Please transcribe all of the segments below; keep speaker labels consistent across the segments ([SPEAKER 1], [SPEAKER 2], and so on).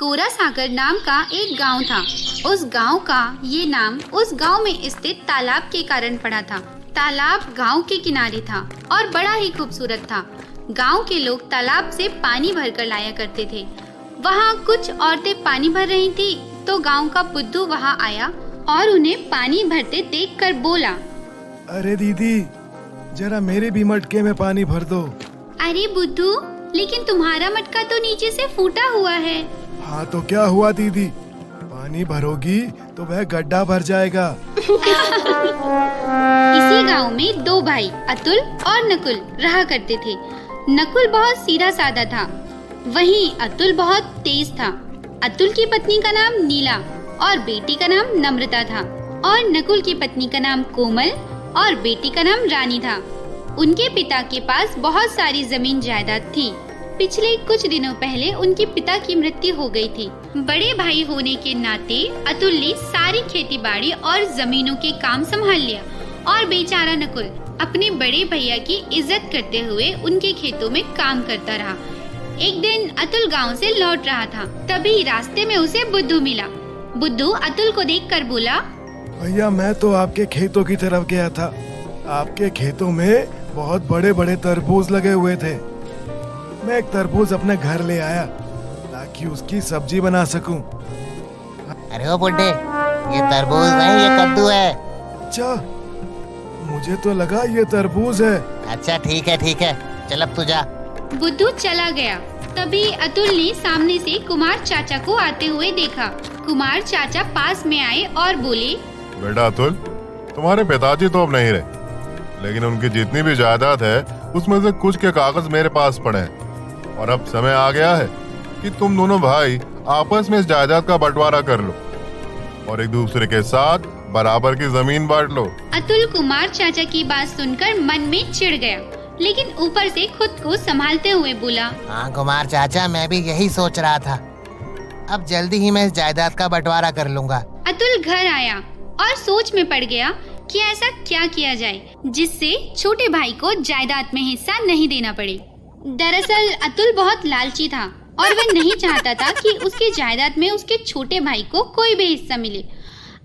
[SPEAKER 1] कोरा सागर नाम का एक गांव था। उस गांव का ये नाम उस गांव में स्थित तालाब के कारण पड़ा था। तालाब गांव के किनारे था और बड़ा ही खूबसूरत था। गांव के लोग तालाब से पानी भरकर लाया करते थे। वहाँ कुछ औरतें पानी भर रही थी तो गांव का बुद्धू वहाँ आया और उन्हें पानी भरते देखकर बोला,
[SPEAKER 2] अरे दीदी, जरा मेरे भी मटके में पानी भर दो।
[SPEAKER 1] अरे बुद्धू, लेकिन तुम्हारा मटका तो नीचे से फूटा हुआ है।
[SPEAKER 2] हाँ तो क्या हुआ दीदी, पानी भरोगी तो वह गड्ढा भर जाएगा।
[SPEAKER 1] इसी गांव में दो भाई अतुल और नकुल रहा करते थे। नकुल बहुत सीधा साधा था, वहीं अतुल बहुत तेज था। अतुल की पत्नी का नाम नीला और बेटी का नाम नम्रता था और नकुल की पत्नी का नाम कोमल और बेटी का नाम रानी था। उनके पिता के पास बहुत सारी जमीन जायदाद थी। पिछले कुछ दिनों पहले उनके पिता की मृत्यु हो गई थी। बड़े भाई होने के नाते अतुल ने सारी खेती बाड़ी और जमीनों के काम संभाल लिया और बेचारा नकुल अपने बड़े भैया की इज्जत करते हुए उनके खेतों में काम करता रहा। एक दिन अतुल गांव से लौट रहा था, तभी रास्ते में उसे बुद्धू मिला। बुद्धू अतुल को देखकर बोला,
[SPEAKER 2] भैया मैं तो आपके खेतों की तरफ गया था। आपके खेतों में बहुत बड़े बड़े तरबूज लगे हुए थे। मैं एक तरबूज अपने घर ले आया ताकि उसकी सब्जी बना सकूं।
[SPEAKER 3] अरे ओ बुड्ढे, ये तरबूज नहीं, ये कद्दू है।
[SPEAKER 2] अच्छा, मुझे तो लगा ये तरबूज है।
[SPEAKER 3] अच्छा ठीक है, चल अब तू जा।
[SPEAKER 1] बुद्धू चला गया। तभी अतुल ने सामने से कुमार चाचा को आते हुए देखा। कुमार चाचा पास में आए और बोले,
[SPEAKER 4] बेटा अतुल, तुम्हारे पिताजी तो अब नहीं रहे, लेकिन उनकी जितनी भी जायदाद है उसमें से कुछ के कागज मेरे पास पड़े हैं और अब समय आ गया है कि तुम दोनों भाई आपस में इस जायदाद का बंटवारा कर लो और एक दूसरे के साथ बराबर की जमीन बांट लो।
[SPEAKER 1] अतुल कुमार चाचा की बात सुनकर मन में चिढ़ गया, लेकिन ऊपर से खुद को संभालते हुए बोला,
[SPEAKER 3] हाँ कुमार चाचा, मैं भी यही सोच रहा था। अब जल्दी ही मैं इस जायदाद का बंटवारा कर लूंगा।
[SPEAKER 1] अतुल घर आया और सोच में पड़ गया कि ऐसा क्या किया जाए जिससे छोटे भाई को जायदाद में हिस्सा नहीं देना पड़े। दरअसल अतुल बहुत लालची था और वह नहीं चाहता था कि उसकी जायदाद में उसके छोटे भाई को कोई भी हिस्सा मिले।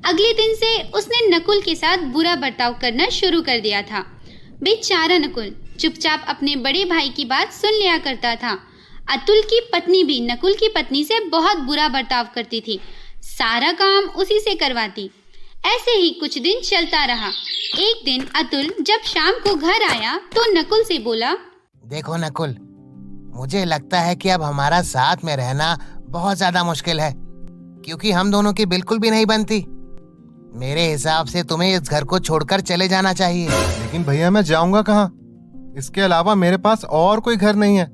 [SPEAKER 1] अगले दिन से उसने नकुल के साथ बुरा बर्ताव करना शुरू कर दिया था। बेचारा नकुल चुपचाप अपने बड़े भाई की बात सुन लिया करता था। अतुल की पत्नी भी नकुल की पत्नी से बहुत बुरा बर्ताव करती थी, सारा काम उसी से करवाती। ऐसे ही कुछ दिन चलता रहा। एक दिन अतुल जब शाम को घर आया तो नकुल से बोला,
[SPEAKER 3] देखो नकुल, मुझे लगता है कि अब हमारा साथ में रहना बहुत ज्यादा मुश्किल है, क्योंकि हम दोनों की बिल्कुल भी नहीं बनती। मेरे हिसाब से तुम्हें इस घर को छोड़कर चले जाना चाहिए।
[SPEAKER 5] लेकिन भैया मैं जाऊंगा कहाँ? इसके अलावा मेरे पास और कोई घर नहीं है।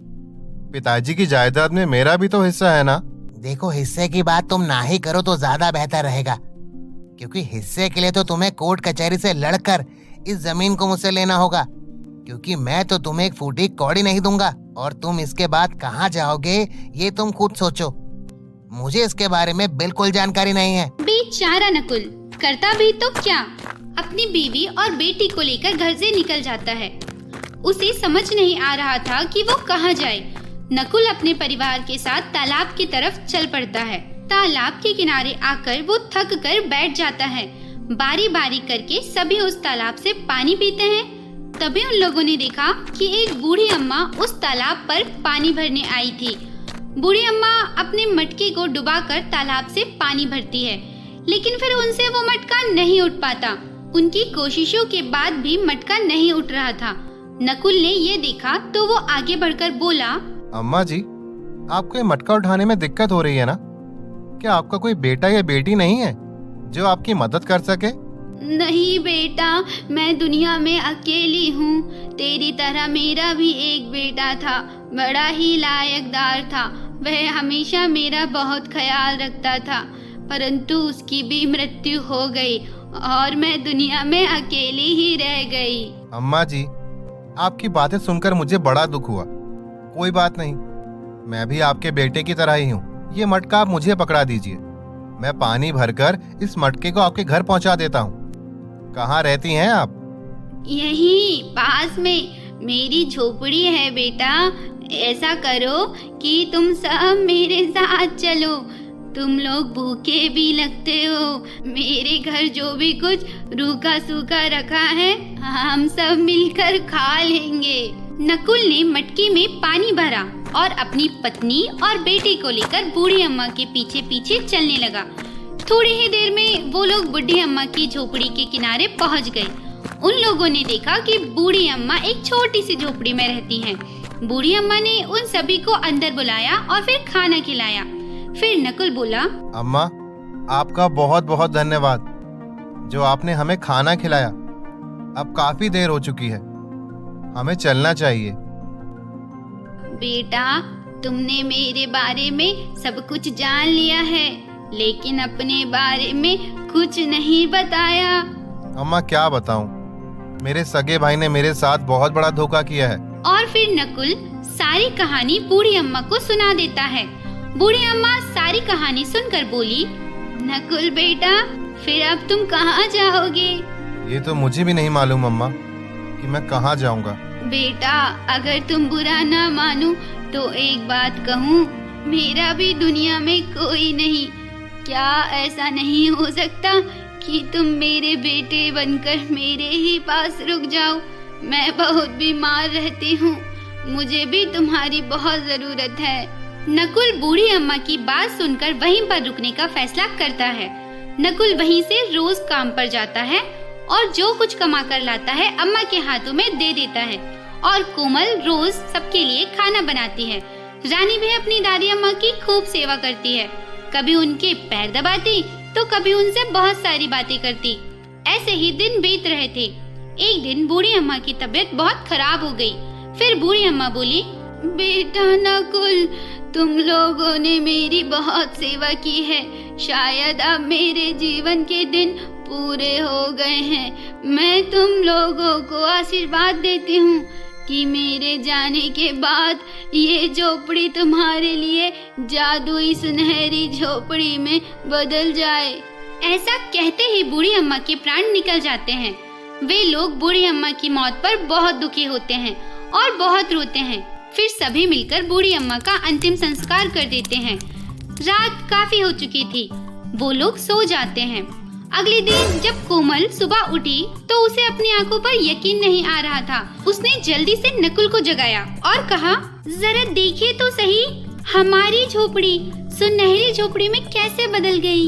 [SPEAKER 5] पिताजी की जायदाद में मेरा भी तो हिस्सा है ना।
[SPEAKER 3] देखो, हिस्से की बात तुम ना ही करो तो ज्यादा बेहतर रहेगा, क्योंकि हिस्से के लिए तो तुम्हें कोर्ट कचहरी से लड़कर इस जमीन को मुझसे लेना होगा, क्योंकि मैं तो तुम्हें एक फूटी कौड़ी नहीं दूंगा। और तुम इसके बाद कहाँ जाओगे ये तुम खुद सोचो। मुझे इसके बारे में बिल्कुल जानकारी नहीं है।
[SPEAKER 1] बेचारा नकुल करता भी तो क्या, अपनी बीवी और बेटी को लेकर घर से निकल जाता है। उसे समझ नहीं आ रहा था कि वो कहाँ जाए। नकुल अपने परिवार के साथ तालाब की तरफ चल पड़ता है। तालाब के किनारे आकर वो थक कर बैठ जाता है। बारी बारी करके सभी उस तालाब से पानी पीते हैं। तभी उन लोगों ने देखा कि एक बूढ़ी अम्मा उस तालाब पर पानी भरने आई थी। बूढ़ी अम्मा अपने मटके को डुबाकर तालाब से पानी भरती है, लेकिन फिर उनसे वो मटका नहीं उठ पाता। उनकी कोशिशों के बाद भी मटका नहीं उठ रहा था। नकुल ने ये देखा तो वो आगे बढ़कर बोला,
[SPEAKER 5] अम्मा जी, आपको ये मटका उठाने में दिक्कत हो रही है ना? क्या आपका कोई बेटा या बेटी नहीं है जो आपकी मदद कर सके?
[SPEAKER 1] नहीं बेटा, मैं दुनिया में अकेली हूँ। तेरी तरह मेरा भी एक बेटा था, बड़ा ही लायकदार था। वह हमेशा मेरा बहुत ख्याल रखता था, परंतु उसकी भी मृत्यु हो गई और मैं दुनिया में अकेली ही रह गई।
[SPEAKER 5] अम्मा जी, आपकी बातें सुनकर मुझे बड़ा दुख हुआ। कोई बात नहीं, मैं भी आपके बेटे की तरह ही हूँ। ये मटका आप मुझे पकड़ा दीजिए, मैं पानी भरकर इस मटके को आपके घर पहुँचा देता हूँ। कहाँ रहती हैं आप?
[SPEAKER 1] यहीं पास में मेरी झोपड़ी है बेटा, ऐसा करो कि तुम सब मेरे साथ चलो। तुम लोग भूखे भी लगते हो। मेरे घर जो भी कुछ रूखा सूखा रखा है हम सब मिलकर खा लेंगे। नकुल ने मटके में पानी भरा और अपनी पत्नी और बेटे को लेकर बूढ़ी अम्मा के पीछे पीछे चलने लगा। थोड़ी ही देर में वो लोग बूढ़ी अम्मा की झोपड़ी के किनारे पहुंच गए। उन लोगों ने देखा कि बूढ़ी अम्मा एक छोटी सी झोपड़ी में रहती हैं। बूढ़ी अम्मा ने उन सभी को अंदर बुलाया और फिर खाना खिलाया। फिर नकुल बोला,
[SPEAKER 5] अम्मा, आपका बहुत बहुत धन्यवाद जो आपने हमें खाना खिलाया। अब काफी देर हो चुकी है, हमें चलना चाहिए।
[SPEAKER 1] बेटा, तुमने मेरे बारे में सब कुछ जान लिया है, लेकिन अपने बारे में कुछ नहीं बताया।
[SPEAKER 5] अम्मा, क्या बताऊं? मेरे सगे भाई ने मेरे साथ बहुत बड़ा धोखा किया है।
[SPEAKER 1] और फिर नकुल सारी कहानी बूढ़ी अम्मा को सुना देता है। बूढ़ी अम्मा सारी कहानी सुनकर बोली, नकुल बेटा, फिर अब तुम कहाँ जाओगे?
[SPEAKER 5] ये तो मुझे भी नहीं मालूम अम्मा कि मैं कहाँ जाऊंगा।
[SPEAKER 1] बेटा, अगर तुम बुरा ना मानो तो एक बात कहूँ, मेरा भी दुनिया में कोई नहीं। क्या ऐसा नहीं हो सकता कि तुम मेरे बेटे बनकर मेरे ही पास रुक जाओ? मैं बहुत बीमार रहती हूँ, मुझे भी तुम्हारी बहुत जरूरत है। नकुल बूढ़ी अम्मा की बात सुनकर वहीं पर रुकने का फैसला करता है। नकुल वहीं से रोज काम पर जाता है और जो कुछ कमा कर लाता है अम्मा के हाथों में दे देता है। और कोमल रोज सबके लिए खाना बनाती है। रानी भी अपनी दादी अम्मा की खूब सेवा करती है। कभी उनके पैर दबाती तो कभी उनसे बहुत सारी बातें करती। ऐसे ही दिन बीत रहे थे। एक दिन बूढ़ी अम्मा की तबीयत बहुत खराब हो गई। फिर बूढ़ी अम्मा बोली, बेटा नकुल, तुम लोगों ने मेरी बहुत सेवा की है। शायद अब मेरे जीवन के दिन पूरे हो गए हैं। मैं तुम लोगों को आशीर्वाद देती हूँ कि मेरे जाने के बाद ये झोपड़ी तुम्हारे लिए जादुई सुनहरी झोपड़ी में बदल जाए। ऐसा कहते ही बूढ़ी अम्मा के प्राण निकल जाते हैं। वे लोग बूढ़ी अम्मा की मौत पर बहुत दुखी होते हैं और बहुत रोते हैं। फिर सभी मिलकर बूढ़ी अम्मा का अंतिम संस्कार कर देते हैं। रात काफी हो चुकी थी, वो लोग सो जाते हैं। अगले दिन जब कोमल सुबह उठी तो उसे अपनी आंखों पर यकीन नहीं आ रहा था। उसने जल्दी से नकुल को जगाया और कहा, जरा देखिए तो सही, हमारी झोपड़ी सुनहरी झोपड़ी में कैसे बदल गई।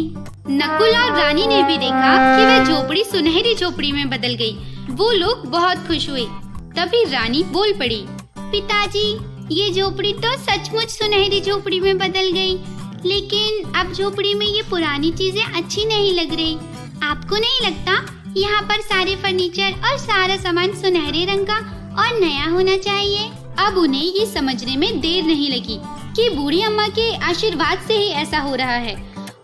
[SPEAKER 1] नकुल और रानी ने भी देखा कि वह झोपड़ी सुनहरी झोपड़ी में बदल गई। वो लोग बहुत खुश हुए। तभी रानी बोल पड़ी, पिताजी, ये झोपड़ी तो सचमुच सुनहरी झोपड़ी में बदल गई, लेकिन अब झोपड़ी में ये पुरानी चीजें अच्छी नहीं लग रही। आपको नहीं लगता यहाँ पर सारे फर्नीचर और सारा सामान सुनहरे रंग का और नया होना चाहिए? अब उन्हें ये समझने में देर नहीं लगी कि बूढ़ी अम्मा के आशीर्वाद से ही ऐसा हो रहा है।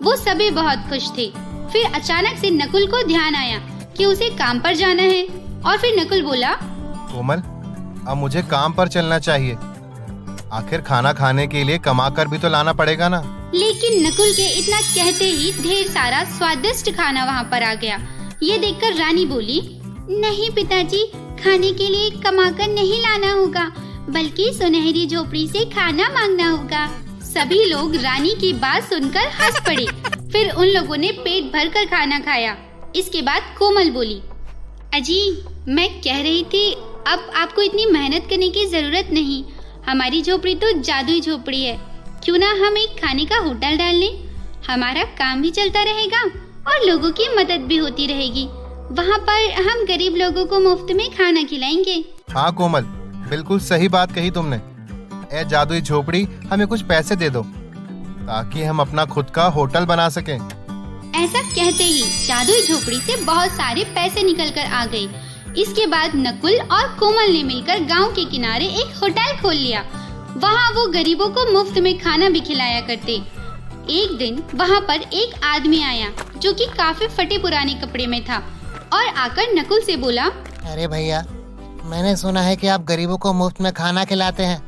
[SPEAKER 1] वो सभी बहुत खुश थे। फिर अचानक से नकुल को ध्यान आया कि उसे काम पर जाना है और फिर नकुल बोला,
[SPEAKER 5] कोमल, अब मुझे काम पर चलना चाहिए। आखिर खाना खाने के लिए कमा कर भी तो लाना पड़ेगा ना।
[SPEAKER 1] लेकिन नकुल के इतना कहते ही ढेर सारा स्वादिष्ट खाना वहाँ पर आ गया। ये देखकर रानी बोली, नहीं पिताजी, खाने के लिए कमाकर नहीं लाना होगा, बल्कि सुनहरी झोपड़ी से खाना मांगना होगा। सभी लोग रानी की बात सुनकर हंस पड़े। फिर उन लोगों ने पेट भर कर खाना खाया। इसके बाद कोमल बोली, अजी, मैं कह रही थी अब आपको इतनी मेहनत करने की जरूरत नहीं। हमारी झोपड़ी तो जादुई झोपड़ी है, क्यों ना हम एक खाने का होटल डाल लें। हमारा काम भी चलता रहेगा और लोगों की मदद भी होती रहेगी। वहाँ पर हम गरीब लोगों को मुफ्त में खाना खिलाएंगे।
[SPEAKER 5] हाँ कोमल, बिल्कुल सही बात कही तुमने। ए जादुई झोपड़ी, हमें कुछ पैसे दे दो ताकि हम अपना खुद का होटल बना सकें।
[SPEAKER 1] ऐसा कहते ही जादुई झोपड़ी से बहुत सारे पैसे निकल कर आ गए। इसके बाद नकुल और कोमल ने मिलकर गांव के किनारे एक होटल खोल लिया। वहाँ वो गरीबों को मुफ्त में खाना भी खिलाया करते। एक दिन वहाँ पर एक आदमी आया जो कि काफी फटे पुराने कपड़े में था और आकर नकुल से बोला,
[SPEAKER 3] अरे भैया, मैंने सुना है कि आप गरीबों को मुफ्त में खाना खिलाते हैं।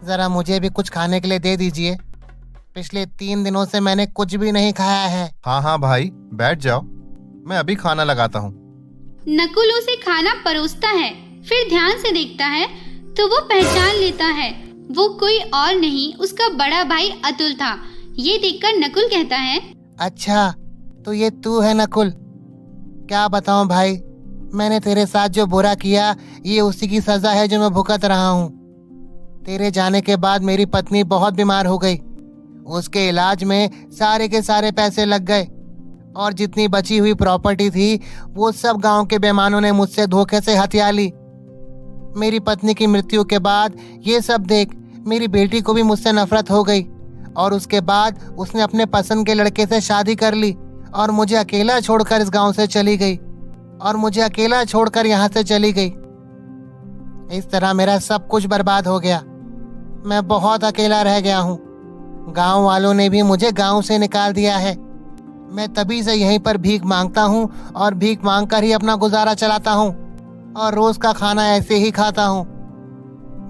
[SPEAKER 3] जरा मुझे भी कुछ खाने के लिए दे दीजिए। पिछले 3 दिनों से मैंने कुछ भी नहीं खाया है।
[SPEAKER 5] हाँ हाँ भाई, बैठ जाओ, मैं अभी खाना लगाता हूँ।
[SPEAKER 1] नकुल उसे खाना परोसता है। फिर ध्यान से देखता है तो वो पहचान लेता है। वो कोई और नहीं उसका बड़ा भाई अतुल था। ये देखकर नकुल कहता है,
[SPEAKER 3] अच्छा तो ये तू है नकुल। क्या बताऊं भाई, मैंने तेरे साथ जो बुरा किया ये उसी की सजा है जो मैं भुगत रहा हूँ। तेरे जाने के बाद मेरी पत्नी बहुत बीमार हो गई। उसके इलाज में सारे के सारे पैसे लग गए और जितनी बची हुई प्रॉपर्टी थी वो सब गांव के बेईमानों ने मुझसे धोखे से हथिया ली। मेरी पत्नी की मृत्यु के बाद ये सब देख मेरी बेटी को भी मुझसे नफरत हो गई और उसके बाद उसने अपने पसंद के लड़के से शादी कर ली और मुझे अकेला छोड़कर इस गांव से चली गई और मुझे अकेला छोड़कर यहाँ से चली गई। इस तरह मेरा सब कुछ बर्बाद हो गया। मैं बहुत अकेला रह गया हूँ। गांव वालों ने भी मुझे गांव से निकाल दिया है। मैं तभी से यहीं पर भीख मांगता हूँ और भीख मांगकर ही अपना गुजारा चलाता हूँ और रोज का खाना ऐसे ही खाता हूँ।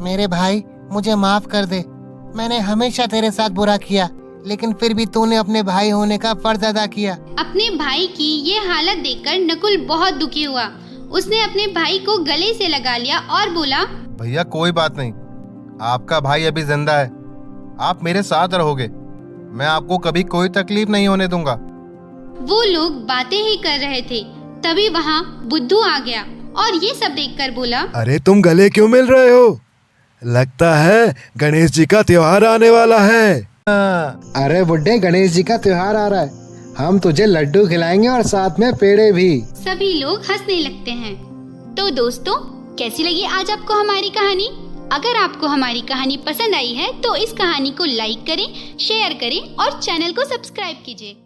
[SPEAKER 3] मेरे भाई मुझे माफ कर दे। मैंने हमेशा तेरे साथ बुरा किया लेकिन फिर भी तूने अपने भाई होने का फर्ज अदा किया।
[SPEAKER 1] अपने भाई की ये हालत देखकर नकुल बहुत दुखी हुआ। उसने अपने भाई को गले से लगा लिया और बोला,
[SPEAKER 5] भैया कोई बात नहीं, आपका भाई अभी जिंदा है, आप मेरे साथ रहोगे, मैं आपको कभी कोई तकलीफ नहीं होने दूंगा।
[SPEAKER 1] वो लोग बातें ही कर रहे थे तभी वहाँ बुद्धू आ गया और ये सब देखकर बोला,
[SPEAKER 2] अरे तुम गले क्यों मिल रहे हो? लगता है गणेश जी का त्योहार आने वाला है।
[SPEAKER 6] अरे बुड्ढे, गणेश जी का त्योहार आ रहा है, हम तुझे लड्डू खिलाएंगे और साथ में पेड़े भी।
[SPEAKER 1] सभी लोग हंसने लगते हैं। तो दोस्तों, कैसी लगी आज आपको हमारी कहानी? अगर आपको हमारी कहानी पसंद आई है तो इस कहानी को लाइक करें, शेयर करें और चैनल को सब्सक्राइब कीजिए।